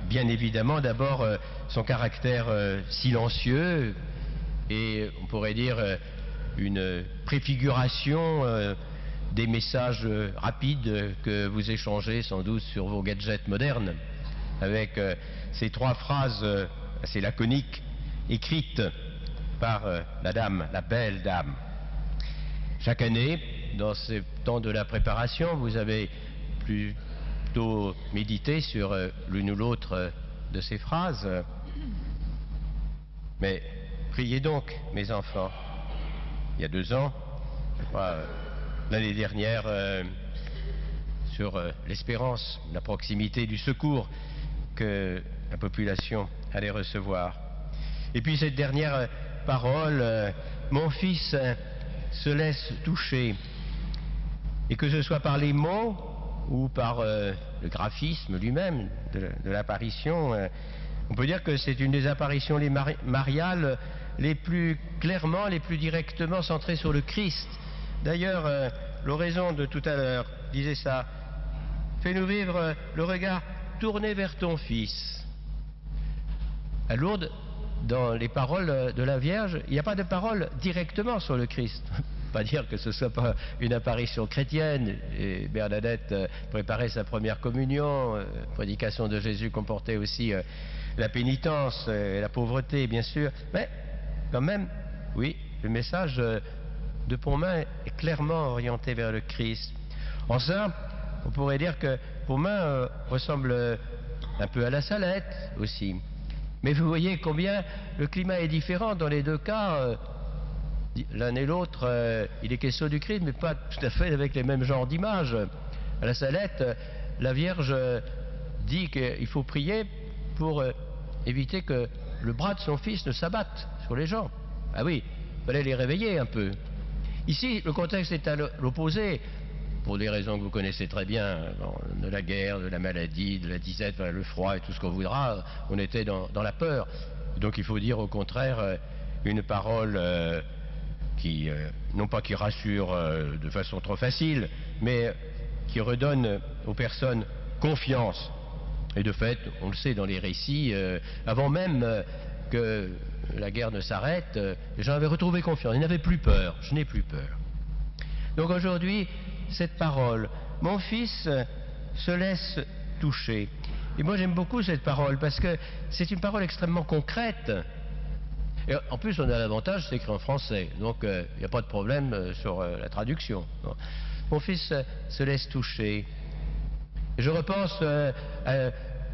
Bien évidemment, d'abord, son caractère silencieux et, on pourrait dire, une préfiguration des messages rapides que vous échangez sans doute sur vos gadgets modernes, avec ces trois phrases assez laconiques écrites par la dame, la belle dame. Chaque année, dans ce temps de la préparation, vous avez plutôt médité sur l'une ou l'autre de ces phrases. Mais priez donc, mes enfants. Il y a 2 ans, je crois, l'année dernière, sur l'espérance, la proximité du secours que la population allait recevoir. Et puis cette dernière parole, mon fils se laisse toucher. Et que ce soit par les mots ou par le graphisme lui-même de l'apparition, on peut dire que c'est une des apparitions mariales les plus clairement, les plus directement centrées sur le Christ. D'ailleurs, l'oraison de tout à l'heure disait ça. Fais-nous vivre le regard tourné vers ton Fils. À Lourdes, dans les paroles de la Vierge, il n'y a pas de paroles directement sur le Christ. Pas dire que ce ne soit pas une apparition chrétienne. Et Bernadette préparait sa première communion. La prédication de Jésus comportait aussi la pénitence et la pauvreté, bien sûr. Mais quand même, oui, le message de Pontmain est clairement orienté vers le Christ. En ça, on pourrait dire que Pontmain ressemble un peu à la Salette aussi. Mais vous voyez combien le climat est différent dans les deux cas. L'un et l'autre, il est question du Christ, mais pas tout à fait avec les mêmes genres d'images. À la Salette, la Vierge dit qu'il faut prier pour éviter que le bras de son fils ne s'abatte sur les gens. Ah oui, il fallait les réveiller un peu. Ici, le contexte est à l'opposé, pour des raisons que vous connaissez très bien, de la guerre, de la maladie, de la disette, le froid et tout ce qu'on voudra. On était dans la peur. Donc il faut dire au contraire une parole qui, non pas qui rassure de façon trop facile, mais qui redonne aux personnes confiance. Et de fait, on le sait dans les récits, avant même que la guerre ne s'arrête, les gens avaient retrouvé confiance, ils n'avaient plus peur, je n'ai plus peur. Donc aujourd'hui, cette parole, mon fils se laisse toucher. Et moi j'aime beaucoup cette parole parce que c'est une parole extrêmement concrète. Et en plus, on a l'avantage, c'est écrit en français, donc il n'y a pas de problème sur la traduction. Mon fils se laisse toucher. Et je repense à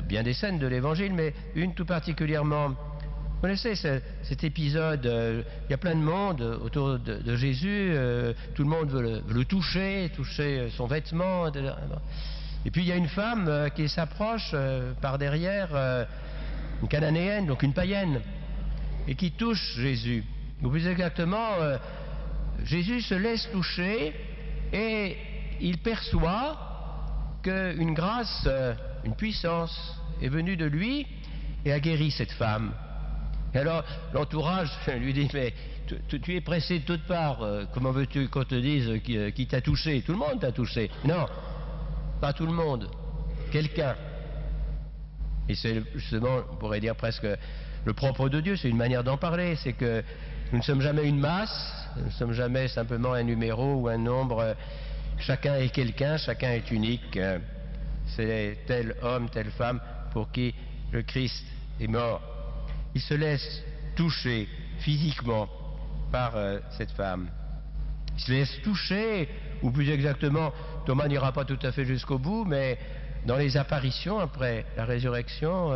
bien des scènes de l'Évangile, mais une tout particulièrement. Vous connaissez cet épisode, il y a plein de monde autour de Jésus, tout le monde veut le toucher son vêtement. Et puis il y a une femme qui s'approche par derrière, une cananéenne, donc une païenne, et qui touche Jésus. Ou plus exactement, Jésus se laisse toucher et il perçoit qu'une grâce, une puissance est venue de lui et a guéri cette femme. Et alors l'entourage lui dit, mais tu es pressé de toutes parts, comment veux-tu qu'on te dise qui t'a touché? Tout le monde t'a touché. Non, pas tout le monde, quelqu'un. Et c'est justement, on pourrait dire presque le propre de Dieu, c'est une manière d'en parler, c'est que nous ne sommes jamais une masse, nous ne sommes jamais simplement un numéro ou un nombre, chacun est quelqu'un, chacun est unique, c'est tel homme, telle femme pour qui le Christ est mort. Il se laisse toucher physiquement par cette femme. Il se laisse toucher, ou plus exactement, Thomas n'ira pas tout à fait jusqu'au bout, mais dans les apparitions après la résurrection,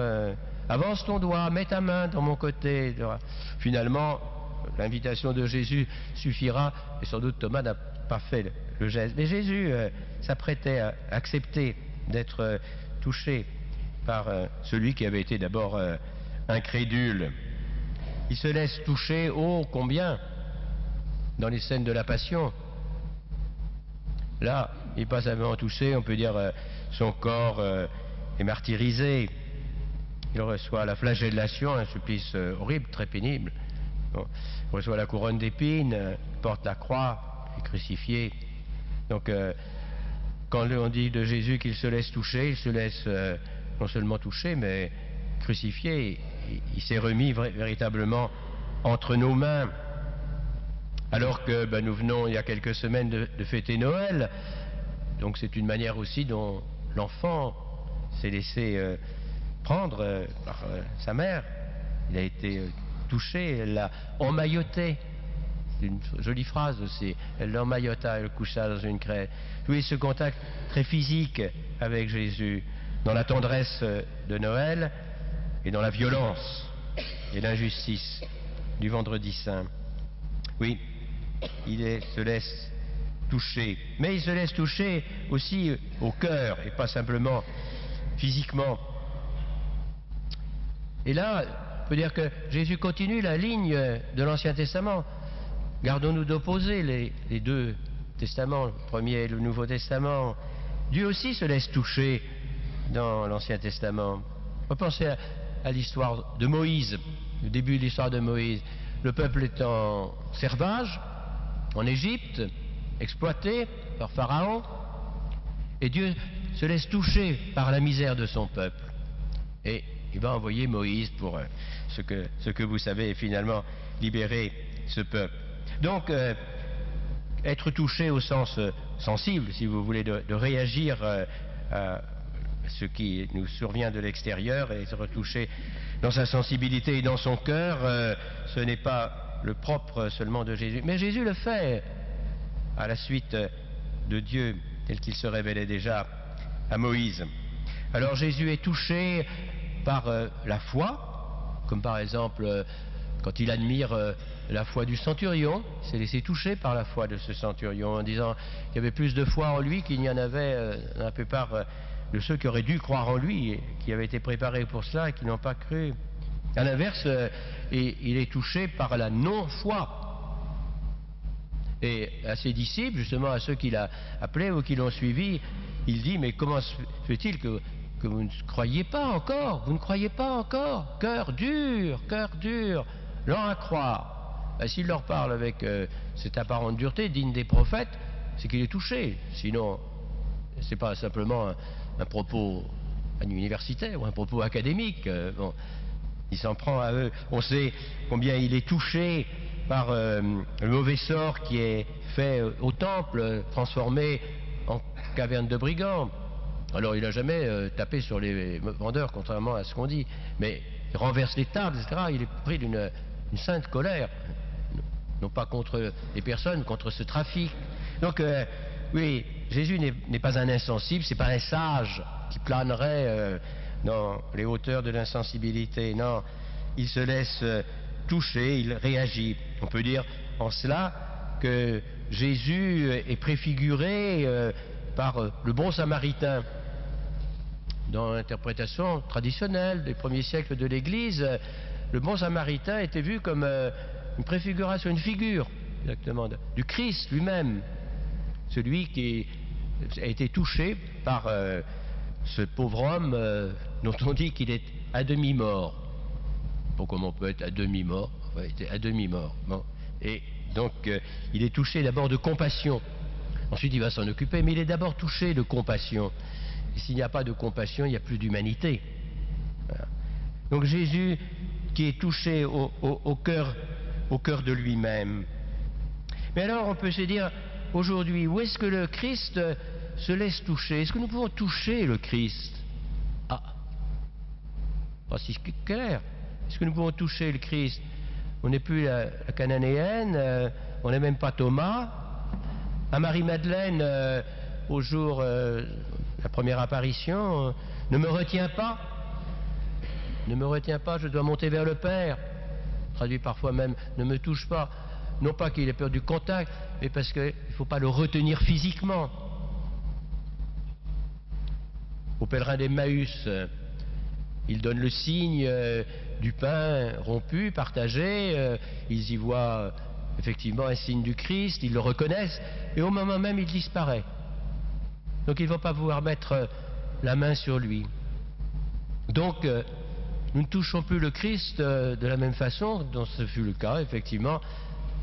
avance ton doigt, mets ta main dans mon côté. Finalement, l'invitation de Jésus suffira, et sans doute Thomas n'a pas fait le geste. Mais Jésus s'apprêtait à accepter d'être touché par celui qui avait été d'abord incrédule. Il se laisse toucher, oh combien, dans les scènes de la Passion. Là, il n'est pas simplement touché, on peut dire son corps est martyrisé. Il reçoit la flagellation, un supplice horrible, très pénible. Bon, il reçoit la couronne d'épines, porte la croix, est crucifié. Donc, quand on dit de Jésus qu'il se laisse toucher, il se laisse non seulement touché, mais crucifié. Il s'est remis véritablement entre nos mains. Alors que nous venons il y a quelques semaines de fêter Noël, donc c'est une manière aussi dont l'enfant s'est laissé prendre par sa mère. Il a été touché, elle l'a emmailloté. C'est une jolie phrase aussi. Elle l'emmaillota, elle le coucha dans une crèche. Oui, ce contact très physique avec Jésus, dans la tendresse de Noël et dans la violence et l'injustice du Vendredi Saint. Oui, se laisse toucher, mais il se laisse toucher aussi au cœur et pas simplement physiquement. Et là, on peut dire que Jésus continue la ligne de l'Ancien Testament. Gardons-nous d'opposer les deux testaments, le premier et le Nouveau Testament. Dieu aussi se laisse toucher dans l'Ancien Testament. On va penser à l'histoire de Moïse, le début de l'histoire de Moïse. Le peuple est en servage, en Égypte, exploité par Pharaon, et Dieu se laisse toucher par la misère de son peuple. Et il va envoyer Moïse pour ce que vous savez, finalement libérer ce peuple. Donc, être touché au sens sensible, si vous voulez, de réagir à ce qui nous survient de l'extérieur et se retoucher dans sa sensibilité et dans son cœur, ce n'est pas le propre seulement de Jésus. Mais Jésus le fait à la suite de Dieu, tel qu'il se révélait déjà à Moïse. Alors Jésus est touché par la foi, comme par exemple quand il admire la foi du centurion, il s'est laissé toucher par la foi de ce centurion en disant qu'il y avait plus de foi en lui qu'il n'y en avait dans la plupart de ceux qui auraient dû croire en lui et qui avaient été préparés pour cela et qui n'ont pas cru. À l'inverse, il est touché par la non-foi. Et à ses disciples, justement à ceux qu'il a appelés ou qui l'ont suivi, il dit, mais comment se fait-il que vous ne croyez pas encore? Vous ne croyez pas encore? Cœur dur, lent à croire. S'il leur parle avec cette apparente dureté digne des prophètes, c'est qu'il est touché. Sinon, ce n'est pas simplement un propos universitaire ou un propos académique. Bon, il s'en prend à eux. On sait combien il est touché par le mauvais sort qui est fait au temple, transformé en caverne de brigands. Alors il n'a jamais tapé sur les vendeurs, contrairement à ce qu'on dit, mais il renverse les tables, etc. Il est pris d'une sainte colère, non pas contre les personnes, contre ce trafic. Donc oui, Jésus n'est pas un insensible, c'est pas un sage qui planerait dans les hauteurs de l'insensibilité. Non, il se laisse toucher, il réagit. On peut dire en cela que Jésus est préfiguré par le bon samaritain. Dans l'interprétation traditionnelle des premiers siècles de l'Église, le bon samaritain était vu comme une préfiguration, une figure exactement du Christ lui-même, celui qui a été touché par ce pauvre homme dont on dit qu'il est à demi-mort. Bon, comment on peut être à demi-mort? Enfin, il était à demi-mort. Bon. Et donc, il est touché d'abord de compassion. Ensuite, il va s'en occuper, mais il est d'abord touché de compassion. Et s'il n'y a pas de compassion, il n'y a plus d'humanité. Voilà. Donc, Jésus qui est touché au cœur de lui-même. Mais alors, on peut se dire, aujourd'hui, où est-ce que le Christ se laisse toucher? Est-ce que nous pouvons toucher le Christ? Ah, pas si clair. Est-ce que nous pouvons toucher le Christ? On n'est plus la cananéenne, on n'est même pas Thomas. À Marie-Madeleine, au jour de la première apparition, ne me retiens pas. Ne me retiens pas, je dois monter vers le Père. Traduit parfois même, ne me touche pas. Non pas qu'il ait peur du contact, mais parce qu'il ne faut pas le retenir physiquement. Aux pèlerins d'Emmaüs, ils donnent le signe du pain rompu, partagé. Ils y voient effectivement un signe du Christ, ils le reconnaissent, et au moment même, il disparaît. Donc, ils ne vont pas pouvoir mettre la main sur lui. Donc, nous ne touchons plus le Christ de la même façon dont ce fut le cas, effectivement,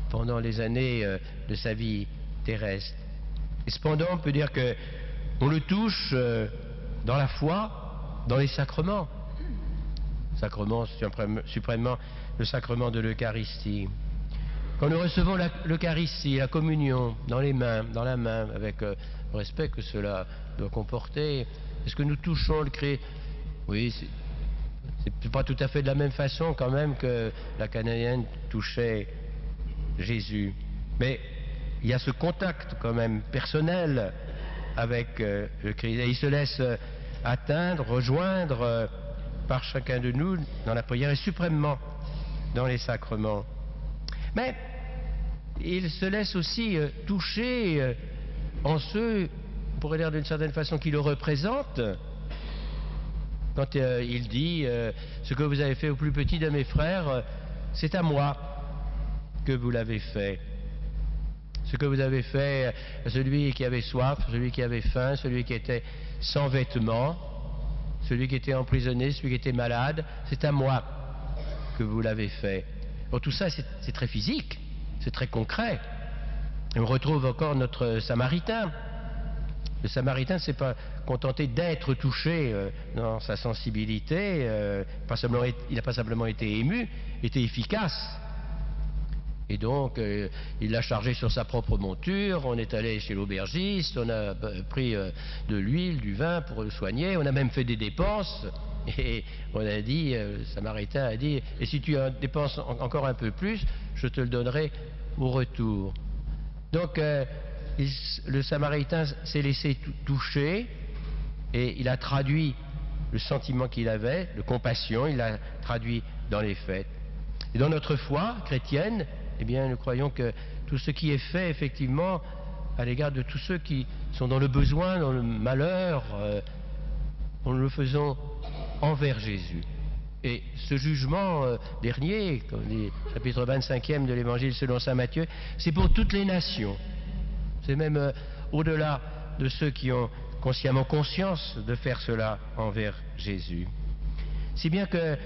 pendant les années de sa vie terrestre. Et cependant, on peut dire qu'on le touche dans la foi, dans les sacrements. Sacrement, suprêmement, le sacrement de l'Eucharistie. Quand nous recevons l'Eucharistie, la communion, dans les mains, dans la main, avec le respect que cela doit comporter, est-ce que nous touchons le Christ? Oui, c'est pas tout à fait de la même façon quand même que la Cananéenne touchait Jésus. Mais il y a ce contact quand même personnel avec le Christ. Et il se laisse atteindre, rejoindre par chacun de nous dans la prière et suprêmement dans les sacrements. Mais il se laisse aussi toucher en ceux, on pourrait dire d'une certaine façon, qui le représentent. Quand il dit ce que vous avez fait au plus petit de mes frères, c'est à moi que vous l'avez fait. Ce que vous avez fait à celui qui avait soif, celui qui avait faim, celui qui était sans vêtements, celui qui était emprisonné, celui qui était malade, c'est à moi que vous l'avez fait. Bon, tout ça, c'est très physique, c'est très concret. Et on retrouve encore notre Samaritain. Le Samaritain ne s'est pas contenté d'être touché dans sa sensibilité, il n'a pas simplement été ému, il était efficace. Et donc, il l'a chargé sur sa propre monture, on est allé chez l'aubergiste, on a pris de l'huile, du vin pour le soigner, on a même fait des dépenses, et on a dit, le Samaritain a dit, et si tu dépenses encore un peu plus, je te le donnerai au retour. Donc, le Samaritain s'est laissé toucher, et il a traduit le sentiment qu'il avait, de compassion, il l'a traduit dans les faits. Et dans notre foi chrétienne, eh bien, nous croyons que tout ce qui est fait, effectivement, à l'égard de tous ceux qui sont dans le besoin, dans le malheur, nous le faisons envers Jésus. Et ce jugement dernier, comme dit le chapitre 25e de l'Évangile selon saint Matthieu, c'est pour toutes les nations. C'est même au-delà de ceux qui ont consciemment conscience de faire cela envers Jésus. Si bien que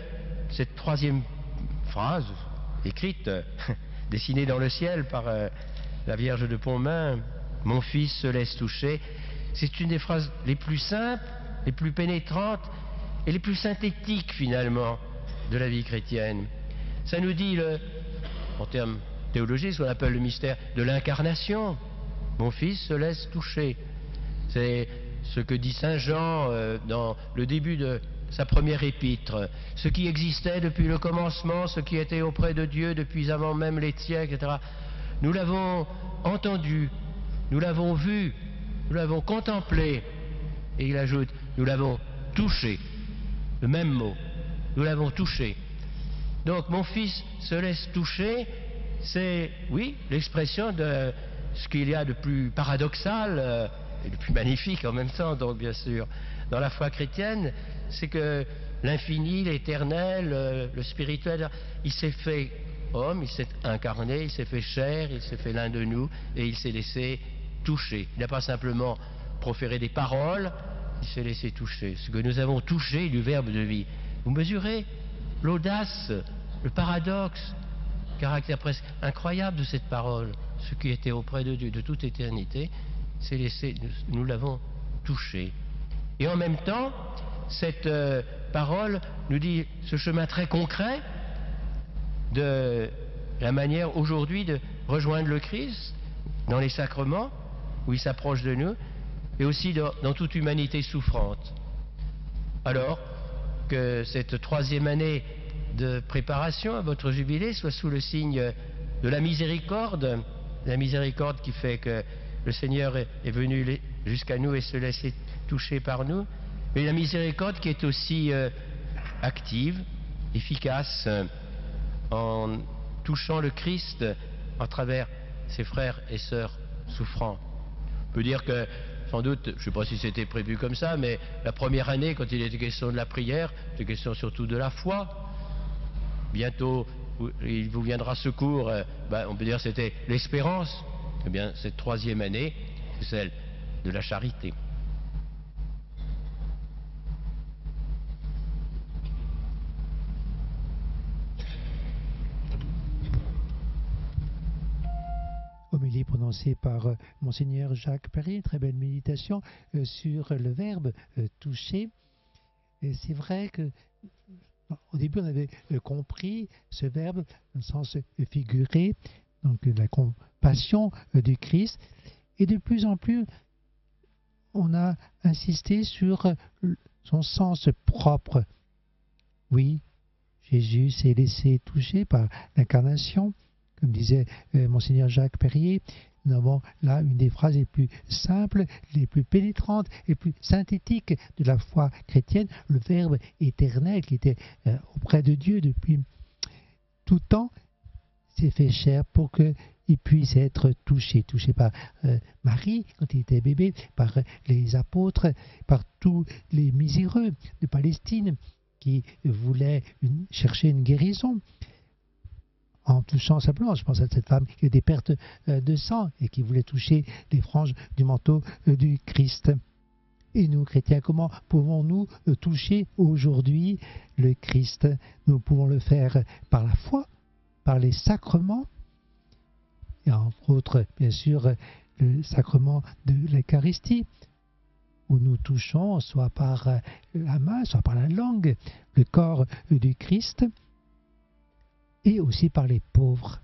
cette troisième phrase, écrite, dessinée dans le ciel par la Vierge de Pontmain, « Mon fils se laisse toucher », c'est une des phrases les plus simples, les plus pénétrantes et les plus synthétiques finalement de la vie chrétienne. Ça nous dit, en termes théologiques, ce qu'on appelle le mystère de l'incarnation. Mon fils se laisse toucher. C'est ce que dit saint Jean dans le début de sa première épître. Ce qui existait depuis le commencement, ce qui était auprès de Dieu depuis avant même les siècles, etc. Nous l'avons entendu, nous l'avons vu, nous l'avons contemplé. Et il ajoute, nous l'avons touché. Le même mot, nous l'avons touché. Donc mon fils se laisse toucher, c'est, oui, l'expression de ce qu'il y a de plus paradoxal et de plus magnifique en même temps, donc bien sûr, dans la foi chrétienne, c'est que l'infini, l'éternel, le spirituel, il s'est fait homme, il s'est incarné, il s'est fait chair, il s'est fait l'un de nous et il s'est laissé toucher. Il n'a pas simplement proféré des paroles, il s'est laissé toucher. Ce que nous avons touché du Verbe de vie. Vous mesurez l'audace, le paradoxe, le caractère presque incroyable de cette parole. Ce qui était auprès de Dieu de toute éternité, s'est laissé, nous l'avons touché. Et en même temps, cette parole nous dit ce chemin très concret de la manière aujourd'hui de rejoindre le Christ dans les sacrements, où il s'approche de nous, et aussi dans toute humanité souffrante. Alors que cette troisième année de préparation à votre jubilé soit sous le signe de la miséricorde qui fait que le Seigneur est venu jusqu'à nous et se laisser toucher par nous, mais la miséricorde qui est aussi active, efficace, en touchant le Christ à travers ses frères et sœurs souffrants. On peut dire que, sans doute, je ne sais pas si c'était prévu comme ça, mais la première année, quand il était question de la prière, c'était question surtout de la foi. Bientôt, il vous viendra secours, on peut dire que c'était l'espérance. Eh bien, cette troisième année, c'est celle de la charité. Homélie prononcée par Monseigneur Jacques Perry, très belle méditation sur le verbe toucher. Et c'est vrai que au début, on avait compris ce verbe dans le sens figuré, donc la compassion du Christ. Et de plus en plus, on a insisté sur son sens propre. Oui, Jésus s'est laissé toucher par l'incarnation, comme disait Monseigneur Jacques Perrier. Nous avons là une des phrases les plus simples, les plus pénétrantes, les plus synthétiques de la foi chrétienne, le Verbe éternel qui était auprès de Dieu depuis tout temps, s'est fait chair pour qu'il puisse être touché par Marie quand il était bébé, par les apôtres, par tous les miséreux de Palestine qui voulaient chercher une guérison. En touchant simplement, je pense à cette femme qui a des pertes de sang et qui voulait toucher les franges du manteau du Christ. Et nous, chrétiens, comment pouvons-nous toucher aujourd'hui le Christ? Nous pouvons le faire par la foi, par les sacrements, et entre autres, bien sûr, le sacrement de l'Eucharistie, où nous touchons soit par la main, soit par la langue, le corps du Christ, et aussi par les pauvres.